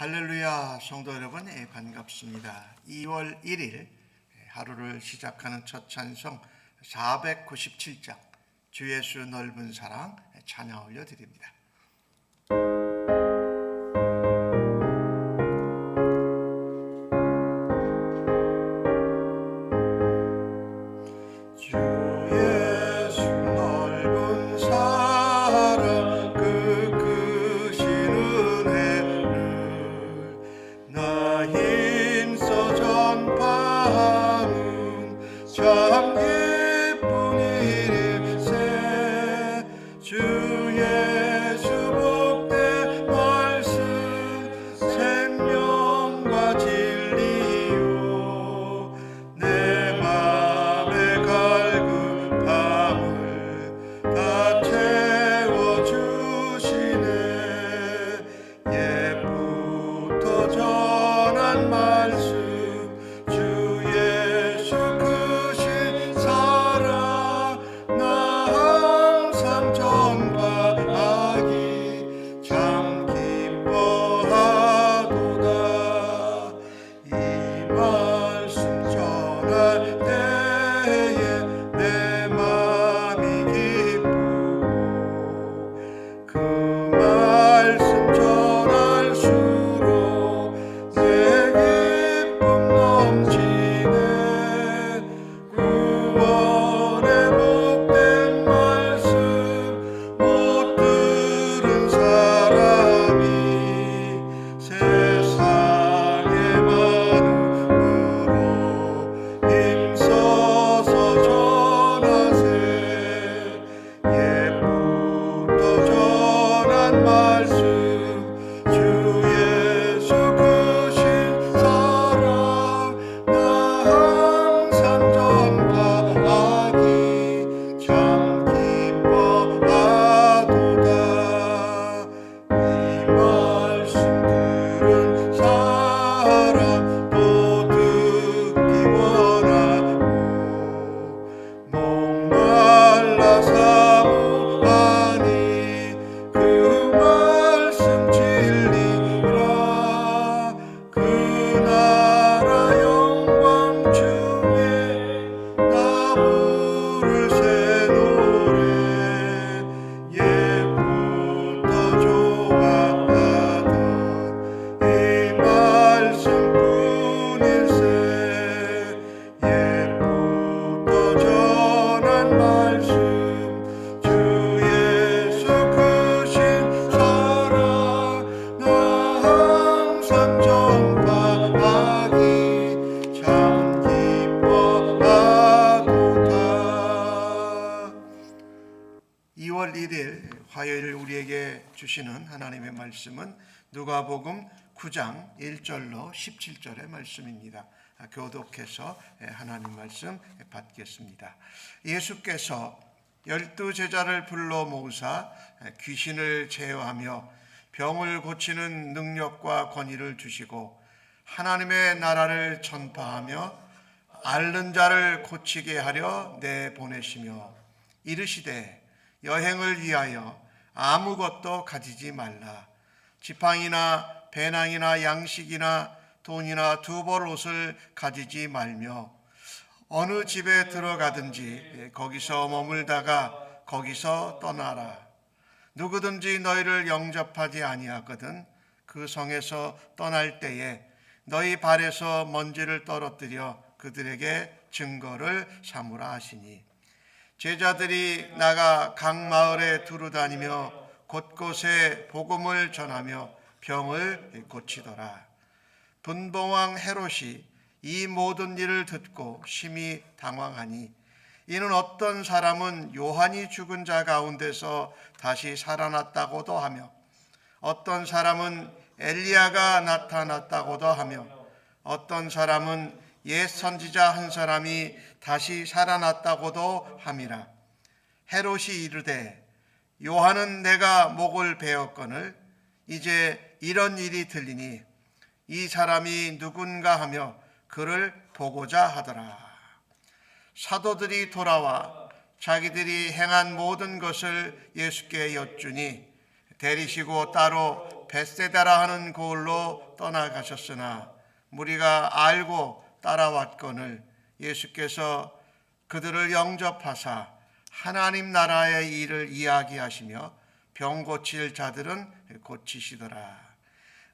할렐루야, 성도 여러분, 반갑습니다. 2월 1일 하루를 시작하는 첫 찬송 497장 주 예수 넓은 사랑 찬양 올려드립니다. 화요일 우리에게 주시는 하나님의 말씀은 누가복음 9장 1절로 17절의 말씀입니다. 교독해서 하나님 말씀 받겠습니다. 예수께서 12제자를 불러 모으사 귀신을 제어하며 병을 고치는 능력과 권위를 주시고 하나님의 나라를 전파하며 앓는 자를 고치게 하려 내보내시며 이르시되 여행을 위하여 아무것도 가지지 말라. 지팡이나 배낭이나 양식이나 돈이나 두 벌 옷을 가지지 말며 어느 집에 들어가든지 거기서 머물다가 거기서 떠나라. 누구든지 너희를 영접하지 아니하거든 그 성에서 떠날 때에 너희 발에서 먼지를 떨어뜨려 그들에게 증거를 삼으라 하시니 제자들이 나가 각 마을에 두루다니며 곳곳에 복음을 전하며 병을 고치더라. 분봉왕 헤롯이 이 모든 일을 듣고 심히 당황하니 이는 어떤 사람은 요한이 죽은 자 가운데서 다시 살아났다고도 하며 어떤 사람은 엘리야가 나타났다고도 하며 어떤 사람은 옛 선지자 한 사람이 다시 살아났다고도 함이라. 헤롯이 이르되 요한은 내가 목을 베었거늘 이제 이런 일이 들리니 이 사람이 누군가 하며 그를 보고자 하더라. 사도들이 돌아와 자기들이 행한 모든 것을 예수께 여쭈니 데리시고 따로 벳세다라 하는 고을로 떠나가셨으나 무리가 알고 따라왔거늘 예수께서 그들을 영접하사 하나님 나라의 일을 이야기하시며 병 고칠 자들은 고치시더라.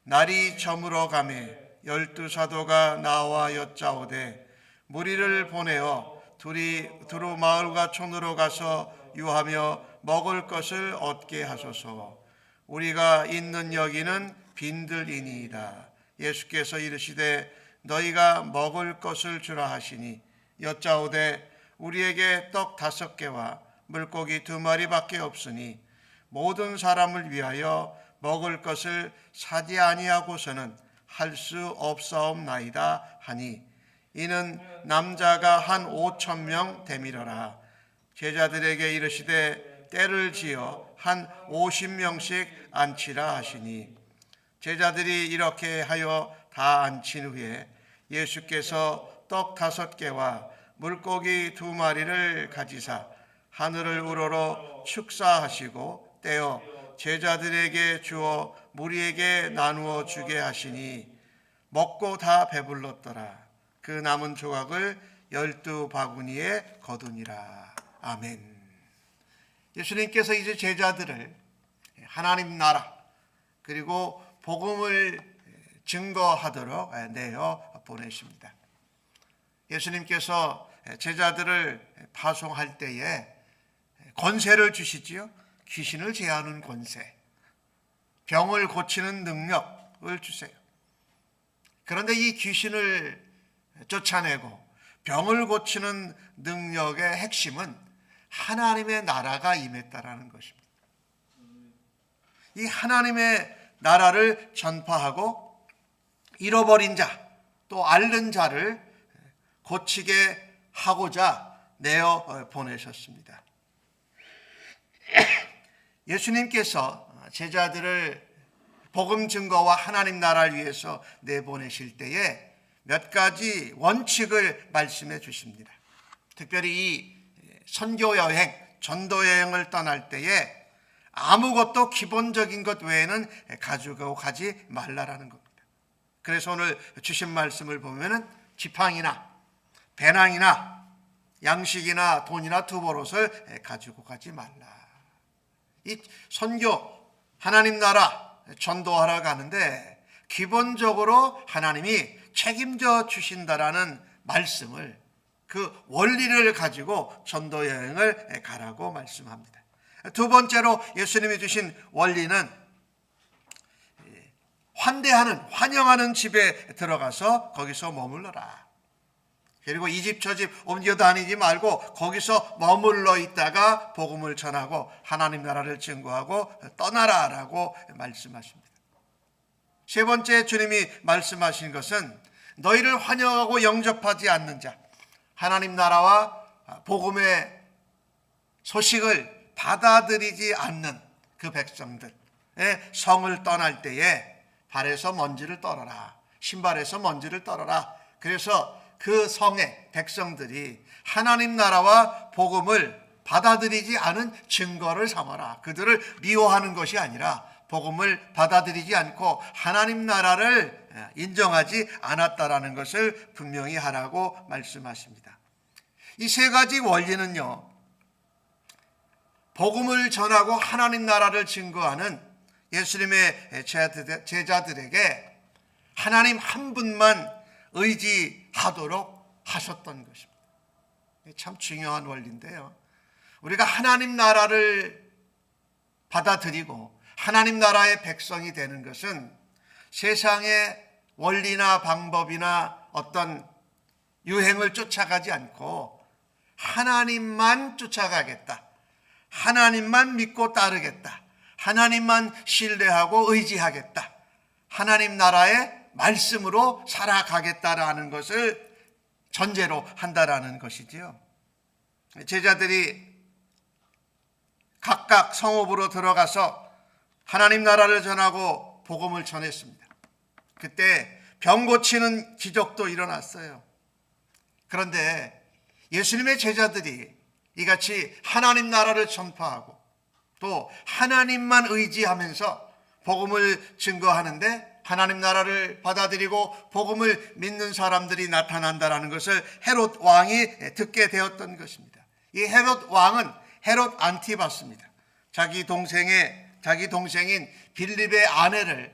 날이 저물어 가매 12사도가 나와 여짜오되 무리를 보내어 두루 마을과 촌으로 가서 유하며 먹을 것을 얻게 하소서. 우리가 있는 여기는 빈들이니이다. 예수께서 이르시되 너희가 먹을 것을 주라 하시니 여짜오되 우리에게 떡 5개와 물고기 2마리밖에 없으니 모든 사람을 위하여 먹을 것을 사지 아니하고서는 할 수 없사옵나이다 하니 이는 남자가 한 5,000명 되밀어라. 제자들에게 이르시되 때를 지어 한 50명씩 앉히라 하시니 제자들이 이렇게 하여 다 앉힌 후에 예수께서 떡 5개와 물고기 2마리를 가지사 하늘을 우러러 축사하시고 떼어 제자들에게 주어 무리에게 나누어 주게 하시니 먹고 다 배불렀더라. 그 남은 조각을 12바구니에 거두니라. 아멘. 예수님께서 이제 제자들을 하나님 나라 그리고 복음을 증거하도록 내어 보내십니다. 예수님께서 제자들을 파송할 때에 권세를 주시지요. 귀신을 제하는 권세, 병을 고치는 능력을 주세요. 그런데 이 귀신을 쫓아내고 병을 고치는 능력의 핵심은 하나님의 나라가 임했다라는 것입니다. 이 하나님의 나라를 전파하고 잃어버린 자, 또 앓는 자를 고치게 하고자 내어 보내셨습니다. 예수님께서 제자들을 복음 증거와 하나님 나라를 위해서 내보내실 때에 몇 가지 원칙을 말씀해 주십니다. 특별히 이 선교 여행, 전도 여행을 떠날 때에 아무것도 기본적인 것 외에는 가지고 가지 말라라는 겁니다. 그래서 오늘 주신 말씀을 보면은 지팡이나 배낭이나 양식이나 돈이나 두버릇을 가지고 가지 말라. 이 선교, 하나님 나라 전도하러 가는데 기본적으로 하나님이 책임져 주신다라는 말씀을, 그 원리를 가지고 전도 여행을 가라고 말씀합니다. 두 번째로 예수님이 주신 원리는 환영하는 집에 들어가서 거기서 머물러라. 그리고 이 집 저 집 옮겨 다니지 말고 거기서 머물러 있다가 복음을 전하고 하나님 나라를 증거하고 떠나라라고 말씀하십니다. 세 번째 주님이 말씀하신 것은 너희를 환영하고 영접하지 않는 자, 하나님 나라와 복음의 소식을 받아들이지 않는 그 백성들의 성을 떠날 때에 발에서 먼지를 떨어라, 신발에서 먼지를 떨어라. 그래서 그 성의 백성들이 하나님 나라와 복음을 받아들이지 않은 증거를 삼아라. 그들을 미워하는 것이 아니라 복음을 받아들이지 않고 하나님 나라를 인정하지 않았다라는 것을 분명히 하라고 말씀하십니다. 이 세 가지 원리는요, 복음을 전하고 하나님 나라를 증거하는 예수님의 제자들에게 하나님 한 분만 의지하도록 하셨던 것입니다. 참 중요한 원리인데요, 우리가 하나님 나라를 받아들이고 하나님 나라의 백성이 되는 것은 세상의 원리나 방법이나 어떤 유행을 쫓아가지 않고 하나님만 쫓아가겠다, 하나님만 믿고 따르겠다, 하나님만 신뢰하고 의지하겠다, 하나님 나라의 말씀으로 살아가겠다라는 것을 전제로 한다라는 것이지요. 제자들이 각각 성읍으로 들어가서 하나님 나라를 전하고 복음을 전했습니다. 그때 병 고치는 기적도 일어났어요. 그런데 예수님의 제자들이 이같이 하나님 나라를 전파하고 또 하나님만 의지하면서 복음을 증거하는데 하나님 나라를 받아들이고 복음을 믿는 사람들이 나타난다는 것을 헤롯 왕이 듣게 되었던 것입니다. 이 헤롯 왕은 헤롯 안티바스입니다. 자기 동생인 빌립의 아내를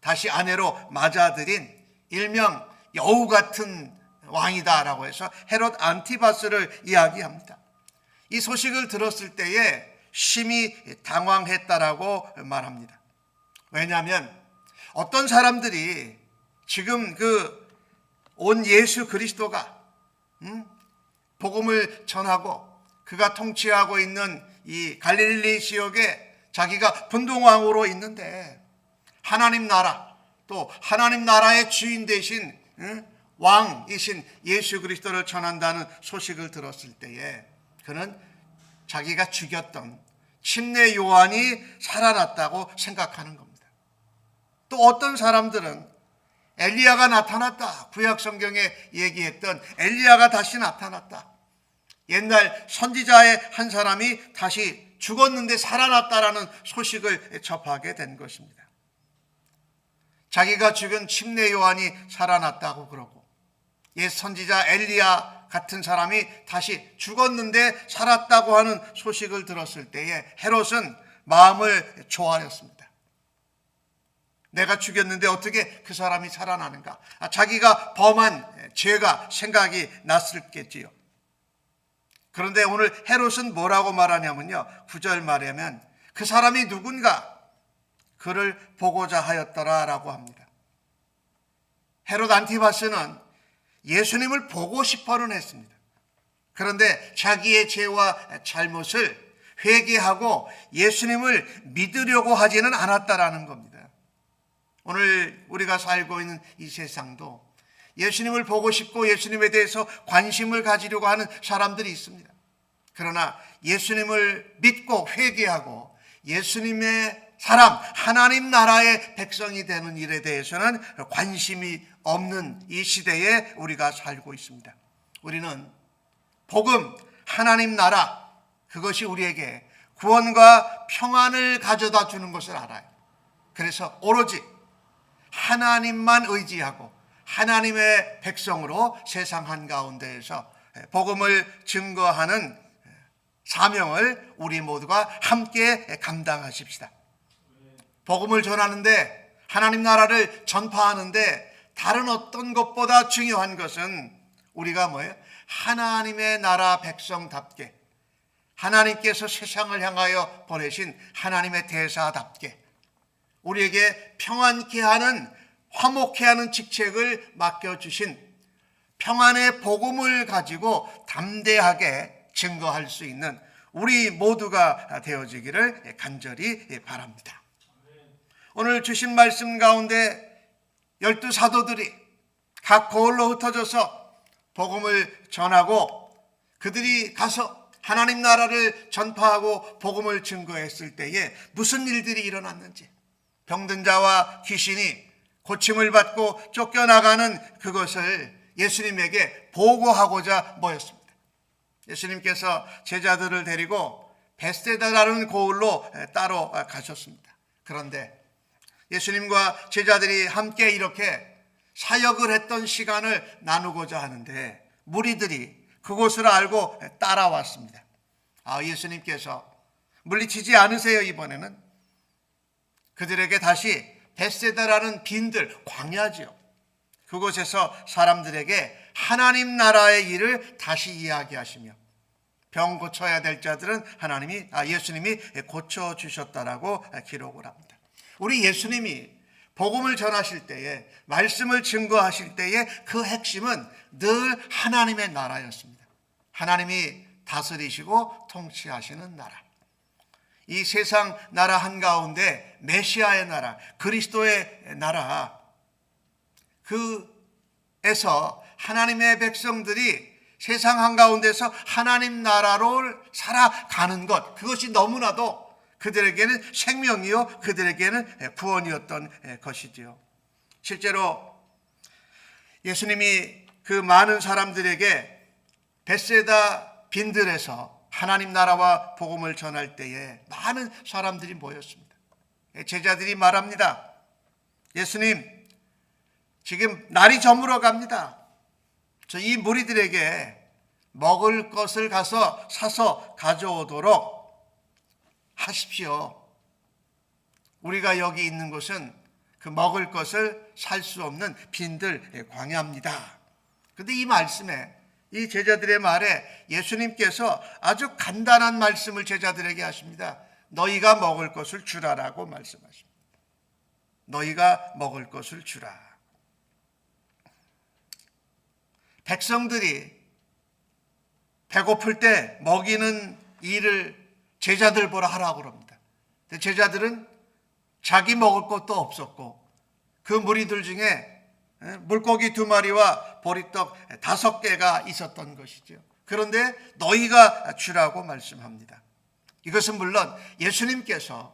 다시 아내로 맞아들인 일명 여우 같은 왕이다라고 해서 헤롯 안티바스를 이야기합니다. 이 소식을 들었을 때에 심히 당황했다라고 말합니다. 왜냐하면 어떤 사람들이 지금 그 온 예수 그리스도가 복음을 전하고 그가 통치하고 있는 이 갈릴리 지역에 자기가 분동왕으로 있는데 하나님 나라 또 하나님 나라의 주인 되신 왕이신 예수 그리스도를 전한다는 소식을 들었을 때에 그는 자기가 죽였던 침례 요한이 살아났다고 생각하는 겁니다. 또 어떤 사람들은 엘리야가 나타났다. 구약 성경에 얘기했던 엘리야가 다시 나타났다. 옛날 선지자의 한 사람이 다시 죽었는데 살아났다라는 소식을 접하게 된 것입니다. 자기가 죽은 침례 요한이 살아났다고 그러고 옛 선지자 엘리야 같은 사람이 다시 죽었는데 살았다고 하는 소식을 들었을 때에 헤롯은 마음을 조아렸습니다. 내가 죽였는데 어떻게 그 사람이 살아나는가? 자기가 범한 죄가 생각이 났을겠지요. 그런데 오늘 헤롯은 뭐라고 말하냐면요. 9절 말하면 그 사람이 누군가 그를 보고자 하였더라라고 합니다. 헤롯 안티바스는 예수님을 보고 싶어는 했습니다. 그런데 자기의 죄와 잘못을 회개하고 예수님을 믿으려고 하지는 않았다라는 겁니다. 오늘 우리가 살고 있는 이 세상도 예수님을 보고 싶고 예수님에 대해서 관심을 가지려고 하는 사람들이 있습니다. 그러나 예수님을 믿고 회개하고 예수님의 사람, 하나님 나라의 백성이 되는 일에 대해서는 관심이 없는 이 시대에 우리가 살고 있습니다. 우리는 복음, 하나님 나라, 그것이 우리에게 구원과 평안을 가져다 주는 것을 알아요. 그래서 오로지 하나님만 의지하고 하나님의 백성으로 세상 한가운데에서 복음을 증거하는 사명을 우리 모두가 함께 감당하십시다. 복음을 전하는데 하나님 나라를 전파하는데 다른 어떤 것보다 중요한 것은 우리가 뭐예요? 하나님의 나라 백성답게 하나님께서 세상을 향하여 보내신 하나님의 대사답게 우리에게 평안케 하는 화목케 하는 직책을 맡겨주신 평안의 복음을 가지고 담대하게 증거할 수 있는 우리 모두가 되어지기를 간절히 바랍니다. 오늘 주신 말씀 가운데 12 사도들이 각 고을로 흩어져서 복음을 전하고 그들이 가서 하나님 나라를 전파하고 복음을 증거했을 때에 무슨 일들이 일어났는지 병든 자와 귀신이 고침을 받고 쫓겨나가는 그것을 예수님에게 보고하고자 모였습니다. 예수님께서 제자들을 데리고 베스데다라는 고을로 따로 가셨습니다. 그런데 예수님과 제자들이 함께 이렇게 사역을 했던 시간을 나누고자 하는데 무리들이 그곳을 알고 따라왔습니다. 예수님께서 물리치지 않으세요. 이번에는 그들에게 다시 베세다라는 빈들 광야지요. 그곳에서 사람들에게 하나님 나라의 일을 다시 이야기하시며 병 고쳐야 될 자들은 예수님이 고쳐주셨다라고 기록을 합니다. 우리 예수님이 복음을 전하실 때에 말씀을 증거하실 때에 그 핵심은 늘 하나님의 나라였습니다. 하나님이 다스리시고 통치하시는 나라. 이 세상 나라 한가운데 메시아의 나라, 그리스도의 나라, 그에서 하나님의 백성들이 세상 한가운데서 하나님 나라로 살아가는 것, 그것이 너무나도 그들에게는 생명이요 그들에게는 구원이었던 것이지요. 실제로 예수님이 그 많은 사람들에게 베세다 빈들에서 하나님 나라와 복음을 전할 때에 많은 사람들이 모였습니다. 제자들이 말합니다. 예수님, 지금 날이 저물어 갑니다. 저 이 무리들에게 먹을 것을 가서 사서 가져오도록 하십시오. 우리가 여기 있는 곳은 그 먹을 것을 살 수 없는 빈들 광야입니다. 그런데 이 말씀에, 이 제자들의 말에 예수님께서 아주 간단한 말씀을 제자들에게 하십니다. 너희가 먹을 것을 주라라고 말씀하십니다. 너희가 먹을 것을 주라. 백성들이 배고플 때 먹이는 일을 제자들 보라 하라고 그럽니다. 제자들은 자기 먹을 것도 없었고 그 무리들 중에 물고기 2마리와 보리떡 5개가 있었던 것이죠. 그런데 너희가 주라고 말씀합니다. 이것은 물론 예수님께서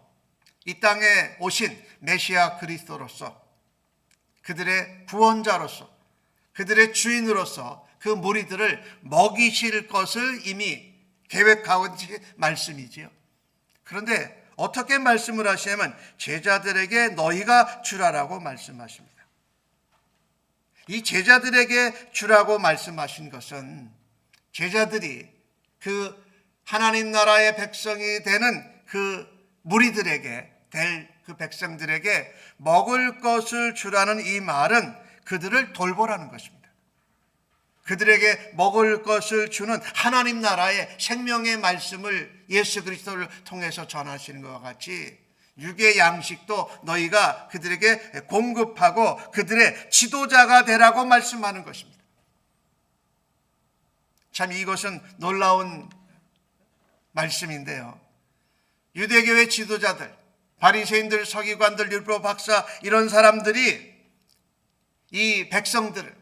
이 땅에 오신 메시아 그리스도로서, 그들의 구원자로서, 그들의 주인으로서 그 무리들을 먹이실 것을 이미 계획하고 있는 말씀이지요. 그런데 어떻게 말씀을 하시냐면 제자들에게 너희가 주라라고 말씀하십니다. 이 제자들에게 주라고 말씀하신 것은 제자들이 그 하나님 나라의 백성이 되는 그 무리들에게, 될 그 백성들에게 먹을 것을 주라는 이 말은 그들을 돌보라는 것입니다. 그들에게 먹을 것을 주는 하나님 나라의 생명의 말씀을 예수 그리스도를 통해서 전하시는 것과 같이 육의 양식도 너희가 그들에게 공급하고 그들의 지도자가 되라고 말씀하는 것입니다. 참 이것은 놀라운 말씀인데요. 유대교의 지도자들, 바리새인들, 서기관들, 율법 박사 이런 사람들이 이 백성들을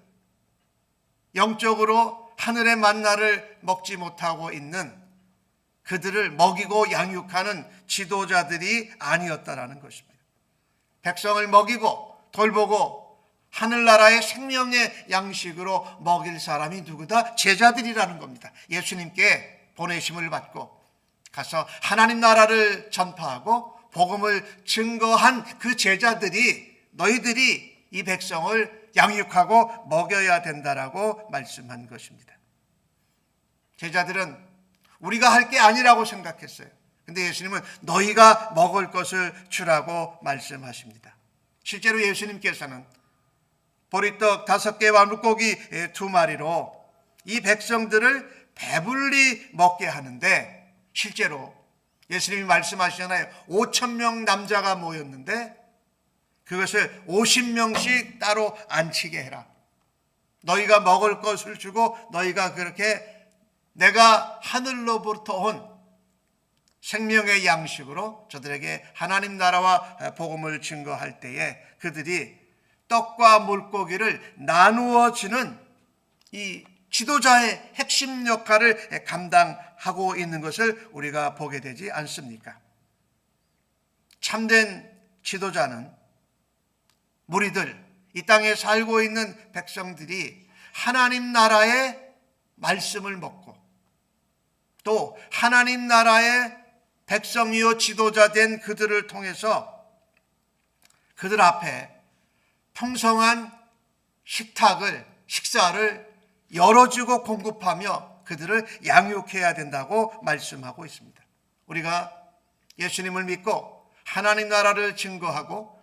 영적으로 하늘의 만나를 먹지 못하고 있는 그들을 먹이고 양육하는 지도자들이 아니었다라는 것입니다. 백성을 먹이고 돌보고 하늘나라의 생명의 양식으로 먹일 사람이 누구다? 제자들이라는 겁니다. 예수님께 보내심을 받고 가서 하나님 나라를 전파하고 복음을 증거한 그 제자들이 너희들이 이 백성을 양육하고 먹여야 된다라고 말씀한 것입니다. 제자들은 우리가 할 게 아니라고 생각했어요. 근데 예수님은 너희가 먹을 것을 주라고 말씀하십니다. 실제로 예수님께서는 보리떡 5개와 물고기 2마리로 이 백성들을 배불리 먹게 하는데, 실제로 예수님이 말씀하시잖아요. 5,000명 남자가 모였는데 그것을 50명씩 따로 앉히게 해라. 너희가 먹을 것을 주고 너희가 그렇게 내가 하늘로부터 온 생명의 양식으로 저들에게 하나님 나라와 복음을 증거할 때에 그들이 떡과 물고기를 나누어 주는 이 지도자의 핵심 역할을 감당하고 있는 것을 우리가 보게 되지 않습니까? 참된 지도자는 무리들, 이 땅에 살고 있는 백성들이 하나님 나라의 말씀을 먹고 또 하나님 나라의 백성이요 지도자 된 그들을 통해서 그들 앞에 풍성한 식사를 열어주고 공급하며 그들을 양육해야 된다고 말씀하고 있습니다. 우리가 예수님을 믿고 하나님 나라를 증거하고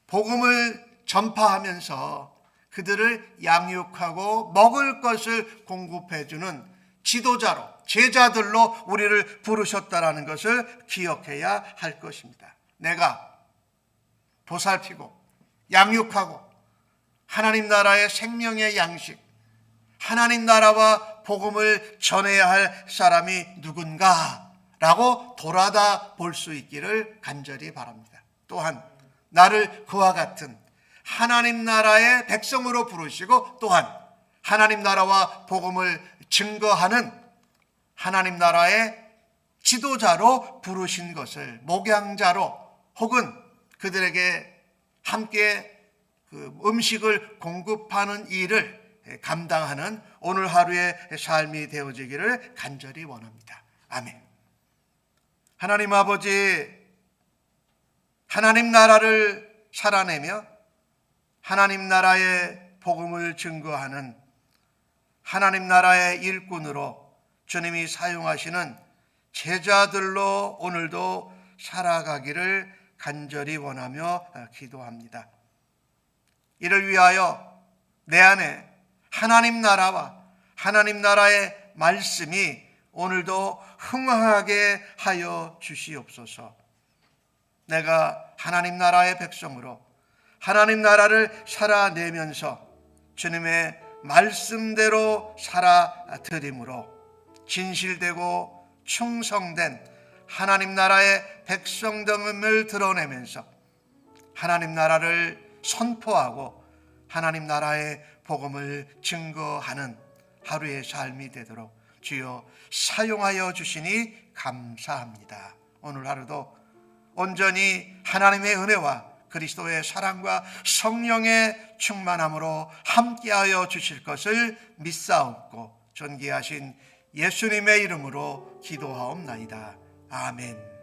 복음을 전파하면서 그들을 양육하고 먹을 것을 공급해주는 지도자로, 제자들로 우리를 부르셨다라는 것을 기억해야 할 것입니다. 내가 보살피고 양육하고 하나님 나라의 생명의 양식, 하나님 나라와 복음을 전해야 할 사람이 누군가라고 돌아다 볼 수 있기를 간절히 바랍니다. 또한 나를 그와 같은 하나님 나라의 백성으로 부르시고 또한 하나님 나라와 복음을 증거하는 하나님 나라의 지도자로 부르신 것을, 목양자로 혹은 그들에게 함께 그 음식을 공급하는 일을 감당하는 오늘 하루의 삶이 되어지기를 간절히 원합니다. 아멘. 하나님 아버지, 하나님 나라를 살아내며 하나님 나라의 복음을 증거하는 하나님 나라의 일꾼으로 주님이 사용하시는 제자들로 오늘도 살아가기를 간절히 원하며 기도합니다. 이를 위하여 내 안에 하나님 나라와 하나님 나라의 말씀이 오늘도 흥황하게 하여 주시옵소서. 내가 하나님 나라의 백성으로 하나님 나라를 살아내면서 주님의 말씀대로 살아드림으로 진실되고 충성된 하나님 나라의 백성됨을 드러내면서 하나님 나라를 선포하고 하나님 나라의 복음을 증거하는 하루의 삶이 되도록 주여 사용하여 주시니 감사합니다. 오늘 하루도 온전히 하나님의 은혜와 그리스도의 사랑과 성령의 충만함으로 함께하여 주실 것을 믿사옵고 존귀하신 예수님의 이름으로 기도하옵나이다. 아멘.